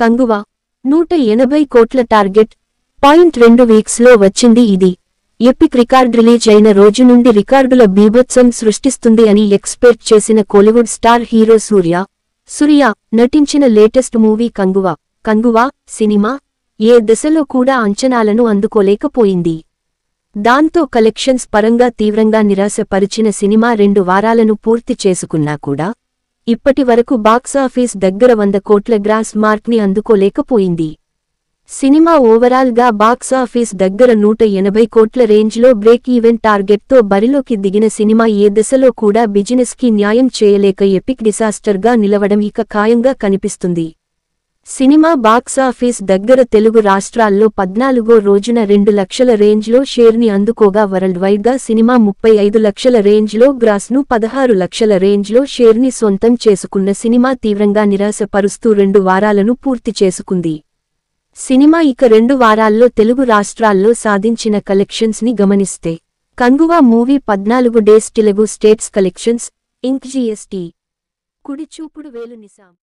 కంగువ 180 కోట్ల టార్గెట్. 2 వీక్స్లో వచ్చింది ఇది. ఎపిక్ రికార్డ్ రిలీజ్ అయిన రోజు నుండి రికార్డుల బీభత్సం సృష్టిస్తుంది అని ఎక్స్పెక్ట్ చేసిన కోలీవుడ్ స్టార్ హీరో సూర్య నటించిన లేటెస్ట్ మూవీ కంగువ సినిమా ఏ దశలో కూడా అంచనాలను అందుకోలేకపోయింది. దాంతో కలెక్షన్స్ పరంగా తీవ్రంగా నిరాశపరిచిన సినిమా 2 వారాలను పూర్తి చేసుకున్నా కూడా ఇప్పటి వరకు బాక్సాఫీస్ దగ్గర 100 కోట్ల గ్రాస్ మార్క్ని అందుకోలేకపోయింది. సినిమా ఓవరాల్ గా బాక్సాఫీస్ దగ్గర 180 కోట్ల రేంజ్లో బ్రేక్ ఈవెన్ టార్గెట్తో బరిలోకి దిగిన సినిమా ఏ దశలో కూడా బిజినెస్ కి న్యాయం చేయలేక ఎపిక్ డిసాస్టర్ గా నిలవడం ఇక ఖాయంగా కనిపిస్తుంది. సినిమా బాక్సాఫీస్ దగ్గర తెలుగు రాష్ట్రాల్లో 14వ రోజున 2 లక్షల రేంజ్లో షేర్ని అందుకోగా వరల్డ్ వైడ్ గా సినిమా 35 లక్షల రేంజ్లో గ్రాస్ను 16 లక్షల రేంజ్లో షేర్ని సొంతం చేసుకున్న సినిమా తీవ్రంగా నిరాశపరుస్తూ 2 వారాలను పూర్తి చేసుకుంది. సినిమా ఇక 2 వారాల్లో తెలుగు రాష్ట్రాల్లో సాధించిన కలెక్షన్స్ ని గమనిస్తే Kanguva movie 14 days Telugu states collections inc GST కుడిచూపుడు వేలు నిసాం